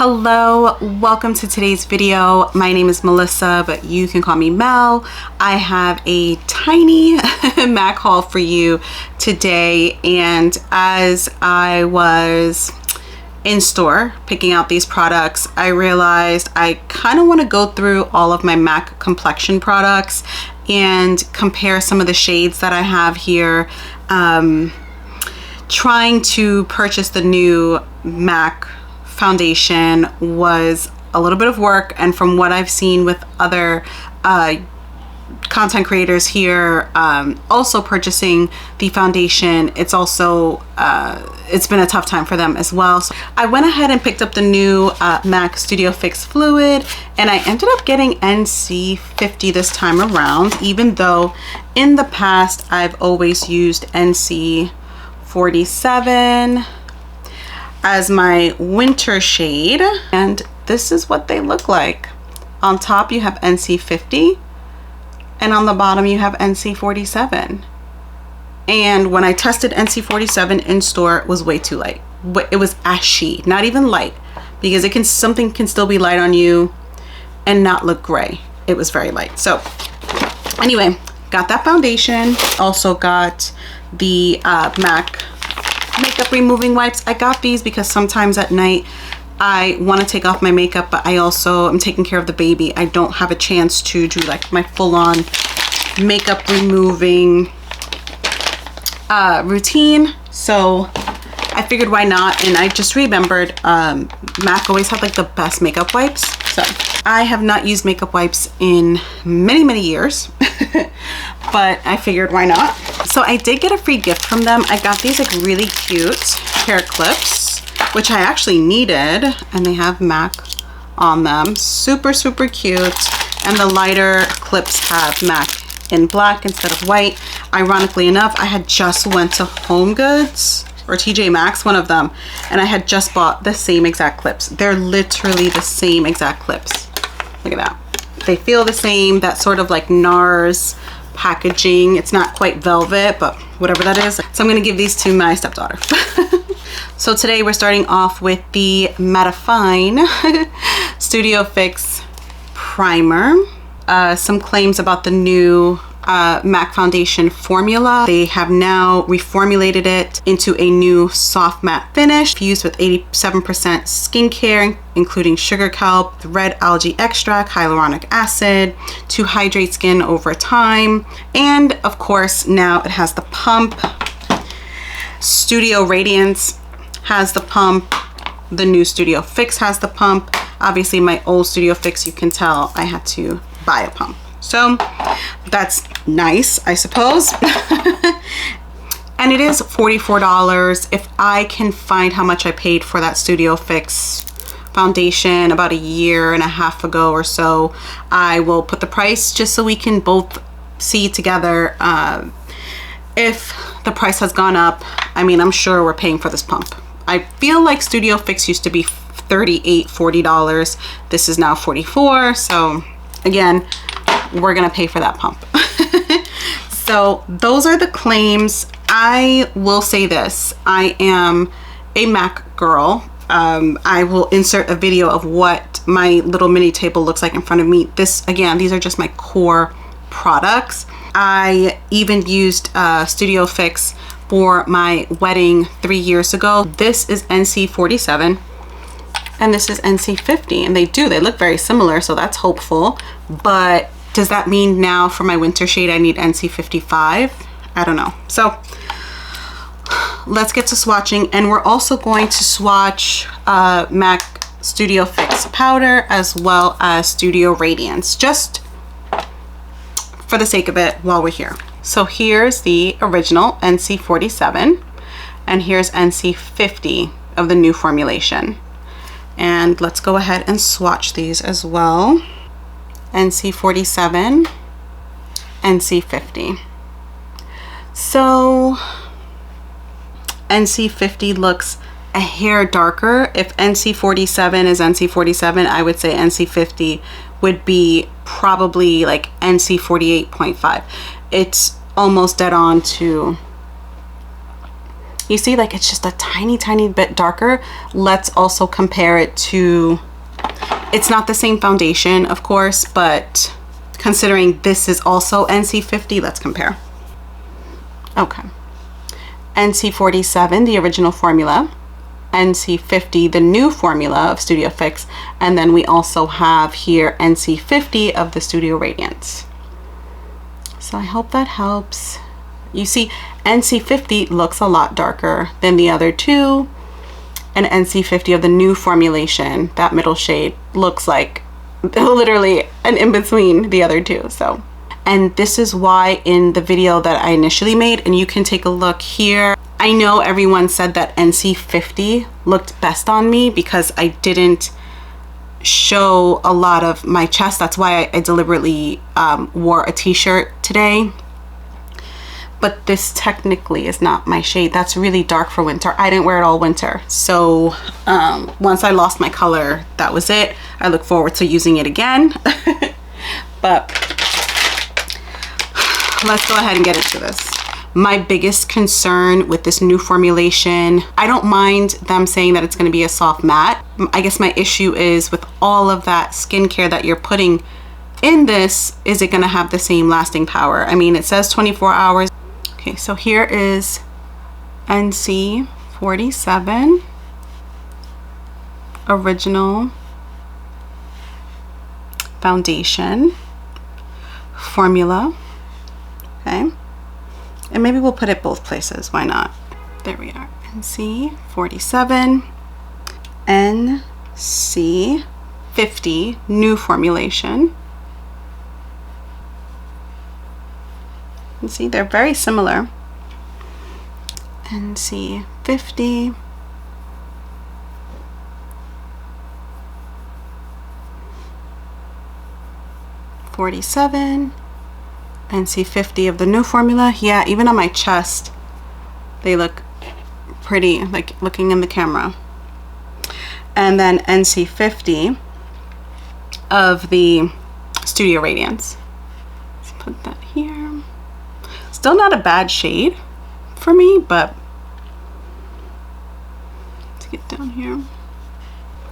Hello, welcome to today's video. My name is Melissa, but you can call me Mel. I have a tiny MAC haul for you today, and as I was in store picking out these products, I realized I kind of want to go through all of my MAC complexion products and compare some of the shades that I have here. Trying to purchase the new MAC foundation was a little bit of work, and from what I've seen with other content creators here also purchasing the foundation, it's also it's been a tough time for them as well. So I went ahead and picked up the new MAC Studio Fix Fluid, and I ended up getting NC50 this time around, even though in the past I've always used NC47 as my winter shade, and this is what they look like. On top you have NC50, and on the bottom you have NC47. And when I tested NC47 in store, it was way too light. It was ashy, not even light, because something can still be light on you and not look gray. It was very light. So anyway, got that foundation. Also got the MAC makeup removing wipes. I got these because sometimes at night I want to take off my makeup, but I also am taking care of the baby. I don't have a chance to do like my full-on makeup removing routine, so I figured why not. And I just remembered MAC always had like the best makeup wipes, so I have not used makeup wipes in many years but I figured why not. So I did get a free gift from them. I got these like really cute hair clips, which I actually needed, and they have MAC on them. Super cute. And the lighter clips have MAC in black instead of white. Ironically enough, I had just went to Home Goods or TJ Maxx, one of them, and I had just bought the same exact clips. They're literally the same exact clips. Look at that. They feel the same, that sort of like NARS packaging. It's not quite velvet, but whatever that is. So I'm gonna give these to my stepdaughter. So today we're starting off with the Mattifine Studio Fix Primer. Some claims about the new MAC foundation formula. They have now reformulated it into a new soft matte finish fused with 87% skincare, including sugar kelp, red algae extract, hyaluronic acid to hydrate skin over time. And of course, now it has the pump. Studio Radiance has the pump. The new Studio Fix has the pump. Obviously my old Studio Fix, you can tell I had to buy a pump. So that's nice, I suppose. And it is $44. If I can find how much I paid for that Studio Fix foundation about a year and a half ago or so, I will put the price just so we can both see together if the price has gone up. I mean, I'm sure we're paying for this pump. I feel like Studio Fix used to be $38, $40. This is now $44. So again, we're gonna pay for that pump. So those are the claims. I will say this, I am a MAC girl. I will insert a video of what my little mini table looks like in front of me. This, again, these are just my core products. I even used Studio Fix for my wedding 3 years ago. This is NC47 and this is NC50, and they look very similar, so that's hopeful. But does that mean now for my winter shade I need NC55? I don't know. So let's get to swatching, and we're also going to swatch MAC Studio Fix powder as well as Studio Radiance, just for the sake of it while we're here. So here's the original NC47, and here's NC50 of the new formulation. And let's go ahead and swatch these as well. NC47, NC50. So NC50 looks a hair darker. If NC47 is NC47, I would say NC50 would be probably like NC48.5. It's almost dead on to You see, like, it's just a tiny bit darker. Let's also compare it to, it's not the same foundation, of course, but considering this is also NC50, let's compare. Okay. NC47, the original formula. NC50, the new formula of Studio Fix. And then we also have here NC50 of the Studio Radiance. So I hope that helps. You see, NC50 looks a lot darker than the other two, and NC50 of the new formulation, that middle shade, looks like literally an in-between the other two. So, and this is why in the video that I initially made, and you can take a look here, I know everyone said that NC50 looked best on me because I didn't show a lot of my chest. That's why I deliberately wore a t-shirt today. But this technically is not my shade. That's really dark for winter. I didn't wear it all winter. So once I lost my color, that was it. I look forward to using it again. But let's go ahead and get into this. My biggest concern with this new formulation, I don't mind them saying that it's going to be a soft matte. I guess my issue is with all of that skincare that you're putting in this, is it going to have the same lasting power? I mean, it says 24 hours. Okay, so here is NC47 original foundation formula. Okay, and maybe we'll put it both places, why not? There we are. NC47, NC50 new formulation. You see, they're very similar. NC50, '47, NC50 of the new formula. Yeah, even on my chest, they look pretty, like looking in the camera. And then NC50 of the Studio Radiance. Let's put that here. Still not a bad shade for me, but let's get down here.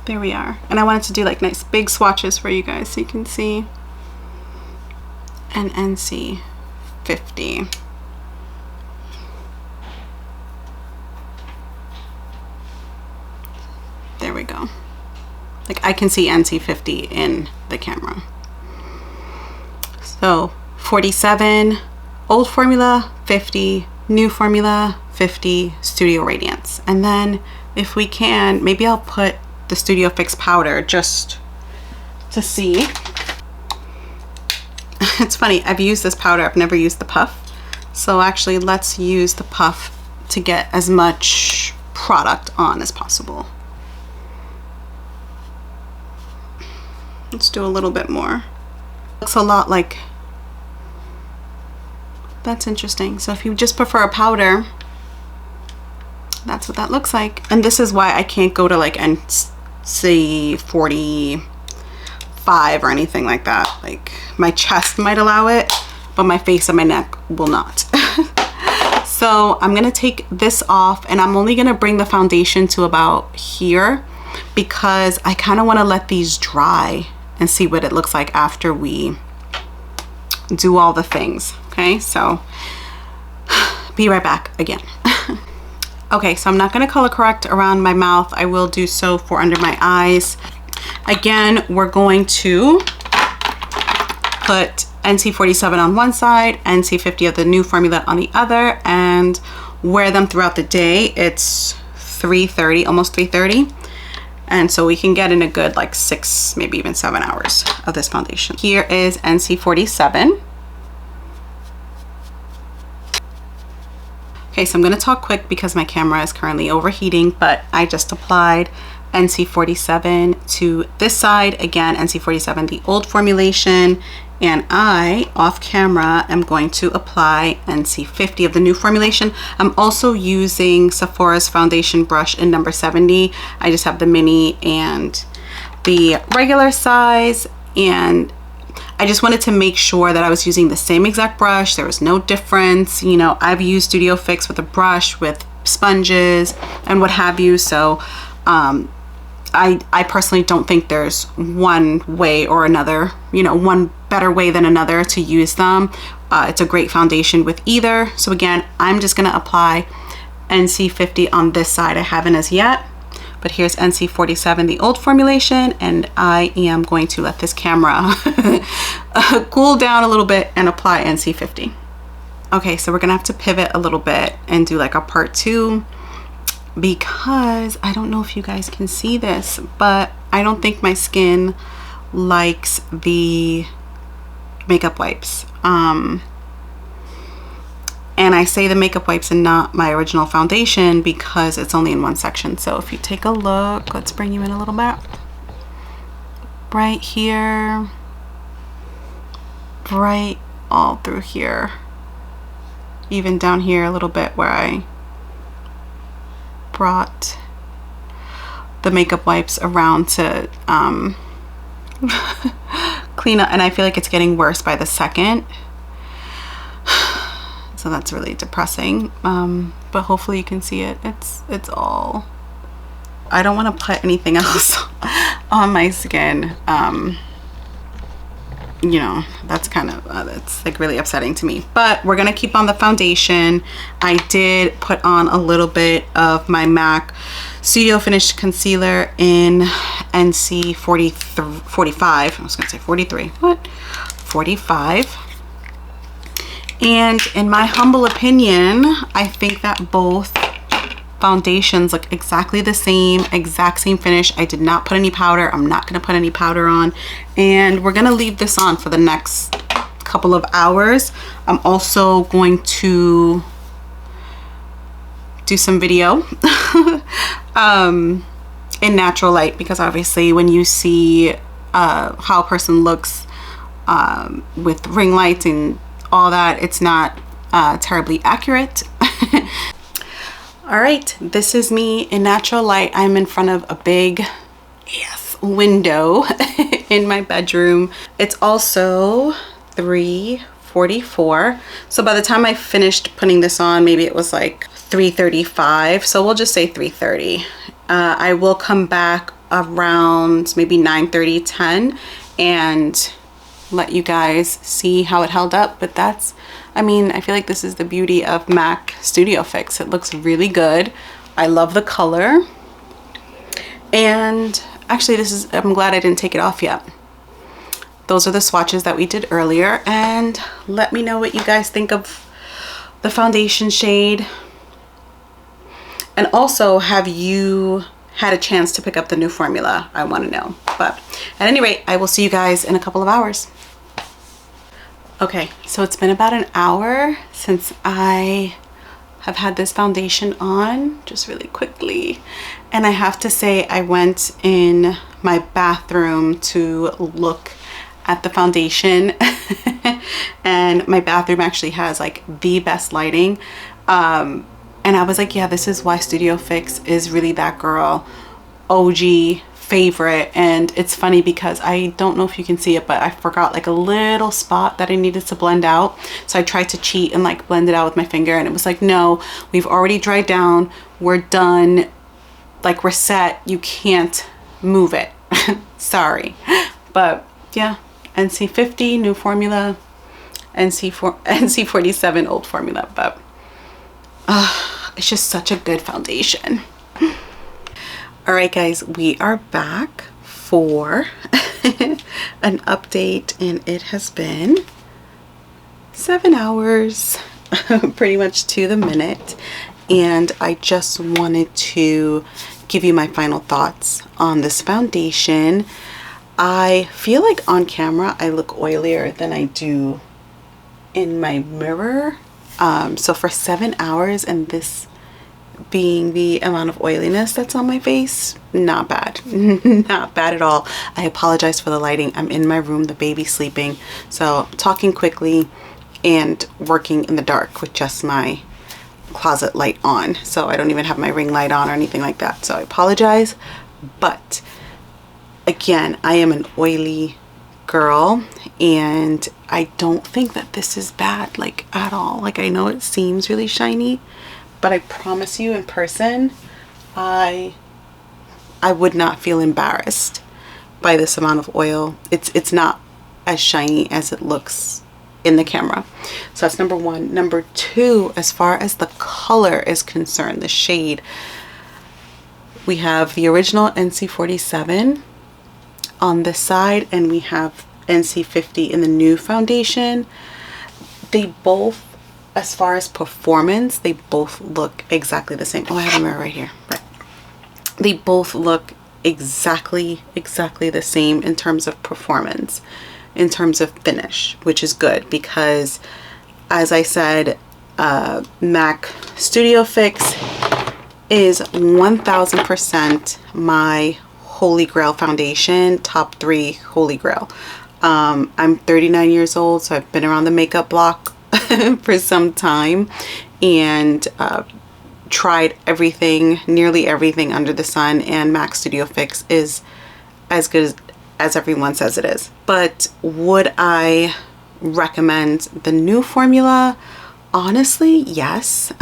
There we are. And I wanted to do like nice big swatches for you guys so you can see. And NC50. There we go. Like I can see NC50 in the camera. So 47 old formula, 50 new formula, 50 Studio Radiance. And then if we can, maybe I'll put the Studio Fix powder just to see. It's funny, I've used this powder, I've never used the puff. So actually let's use the puff to get as much product on as possible. Let's do a little bit more. Looks a lot like, that's interesting. So if you just prefer a powder, that's what that looks like. And this is why I can't go to like NC45 or anything like that. Like my chest might allow it, but my face and my neck will not. So I'm gonna take this off, and I'm only gonna bring the foundation to about here because I kind of want to let these dry and see what it looks like after we do all the things. Okay, so be right back again. Okay, so I'm not going to color correct around my mouth. I will do so for under my eyes. Again, we're going to put NC47 on one side, NC50 of the new formula on the other, and wear them throughout the day. It's 3:30, almost 3:30. And so we can get in a good like 6, maybe even 7 hours of this foundation. Here is NC47. Okay, so I'm gonna talk quick because my camera is currently overheating, but I just applied NC47 to this side. Again, NC47, the old formulation, and I, off camera, am going to apply NC50 of the new formulation. I'm also using Sephora's foundation brush in number 70. I just have the mini and the regular size, and I just wanted to make sure that I was using the same exact brush. There was no difference. You know, I've used Studio Fix with a brush with sponges and what have you. So I personally don't think there's one way or another, you know, one better way than another to use them. It's a great foundation with either. So again, I'm just gonna apply NC50 on this side. I haven't as yet, but here's NC47, the old formulation, and I am going to let this camera cool down a little bit and apply NC50. Okay, so we're gonna have to pivot a little bit and do like a part 2, because I don't know if you guys can see this, but I don't think my skin likes the makeup wipes. And I say the makeup wipes and not my original foundation because it's only in one section. So if you take a look, let's bring you in a little bit. Right here, right all through here, even down here a little bit where I brought the makeup wipes around to clean up, and I feel like it's getting worse by the second. So that's really depressing, but hopefully you can see it. It's all, I don't want to put anything else on my skin. You know, that's kind of that's like really upsetting to me, but we're gonna keep on the foundation. I did put on a little bit of my MAC Studio Finish concealer in NC 45. I was gonna say 43. What? 45. And in my humble opinion, I think that both foundations look exactly the same, exact same finish. I did not put any powder. I'm not going to put any powder on. And we're going to leave this on for the next couple of hours. I'm also going to do some video in natural light, because obviously when you see how a person looks with ring lights and all that, it's not terribly accurate. All right, this is me in natural light. I'm in front of a big window in my bedroom. It's also 3:44, so by the time I finished putting this on, maybe it was like 3:35, so we'll just say 3:30. I will come back around maybe 9:30, 10 and let you guys see how it held up. But that's, I mean, I feel like this is the beauty of MAC Studio Fix. It looks really good. I love the color. And actually this is, I'm glad I didn't take it off yet. Those are the swatches that we did earlier, and let me know what you guys think of the foundation shade. And also, have you had a chance to pick up the new formula? I want to know. But at any rate, I will see you guys in a couple of hours. Okay, so it's been about an hour since I have had this foundation on, just really quickly. And I have to say, I went in my bathroom to look at the foundation and my bathroom actually has like the best lighting. And I was like, yeah, this is why Studio Fix is really that girl OG favorite. And it's funny because I don't know if you can see it, but I forgot like a little spot that I needed to blend out. So I tried to cheat and like blend it out with my finger, and it was like, no, we've already dried down, we're done, like we're set, you can't move it. Sorry. But yeah, NC50 new formula, NC47 old formula, but it's just such a good foundation. All right, guys, we are back for an update, and it has been 7 hours, pretty much to the minute. And I just wanted to give you my final thoughts on this foundation. I feel like on camera I look oilier than I do in my mirror. So for 7 hours, and this being the amount of oiliness that's on my face, not bad. Not bad at all. I apologize for the lighting. I'm in my room, the baby's sleeping, so I'm talking quickly and working in the dark with just my closet light on. So I don't even have my ring light on or anything like that, so I apologize. But again, I am an oily girl, and I don't think that this is bad, like at all. Like, I know it seems really shiny, but I promise you in person, I would not feel embarrassed by this amount of oil. It's not as shiny as it looks in the camera. So that's number one. Number two, as far as the color is concerned, the shade, we have the original NC47 on this side, and we have NC50 in the new foundation. They both, as far as performance, they both look exactly the same. Oh, I have a mirror right here. Right. They both look exactly the same in terms of performance, in terms of finish, which is good because, as I said, MAC Studio Fix is 1000% my holy grail foundation, top 3 holy grail. I'm 39 years old, so I've been around the makeup block for some time, and tried everything, nearly everything under the sun, and MAC Studio Fix is as good as everyone says it is. But would I recommend the new formula? Honestly, yes.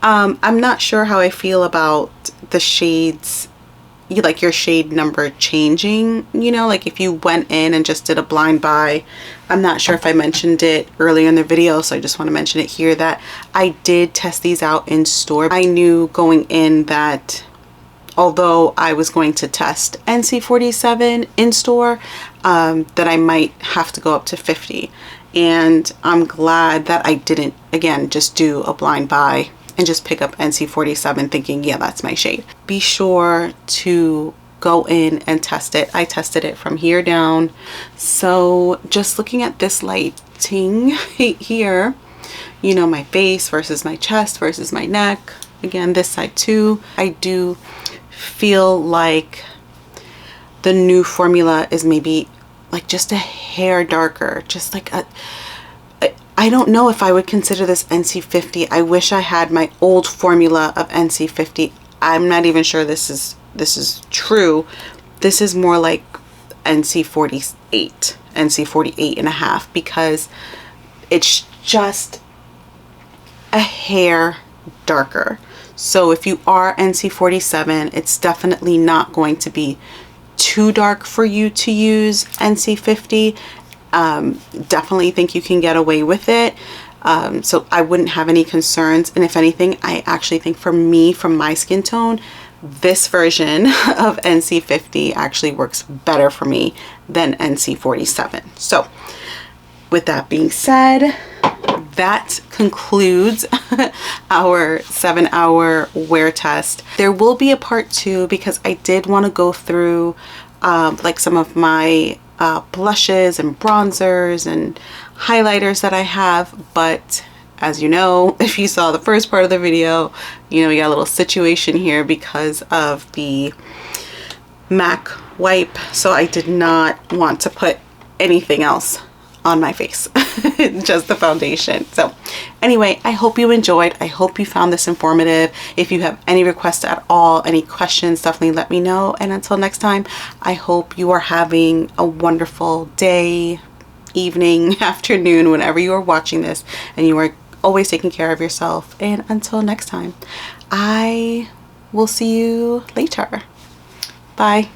I'm not sure how I feel about the shades, like your shade number changing, you know, like if you went in and just did a blind buy. I'm not sure if I mentioned it earlier in the video, so I just want to mention it here that I did test these out in store. I knew going in that although I was going to test NC47 in store, that I might have to go up to 50. And I'm glad that I didn't, again, just do a blind buy and just pick up NC47 thinking, yeah, that's my shade. Be sure to go in and test it. I tested it from here down. So just looking at this lighting here, you know, my face versus my chest versus my neck. Again, this side too. I do feel like the new formula is maybe like just a hair darker, just like a, I don't know if I would consider this NC50. I wish I had my old formula of NC50. I'm not even sure this is true. This is more like NC48, NC48 and a half, because it's just a hair darker. So if you are NC47, it's definitely not going to be too dark for you to use NC50. Definitely think you can get away with it. So I wouldn't have any concerns. And if anything, I actually think for me, from my skin tone, this version of NC50 actually works better for me than NC47. So with that being said, that concludes our 7-hour wear test. There will be a part 2 because I did want to go through like some of my blushes and bronzers and highlighters that I have, but as you know, if you saw the first part of the video, you know, we got a little situation here because of the MAC wipe, so I did not want to put anything else on my face, just the foundation. So anyway, I hope you enjoyed. I hope you found this informative. If you have any requests at all, any questions, definitely let me know. And until next time, I hope you are having a wonderful day, evening, afternoon, whenever you are watching this, and you are always taking care of yourself. And until next time, I will see you later. Bye.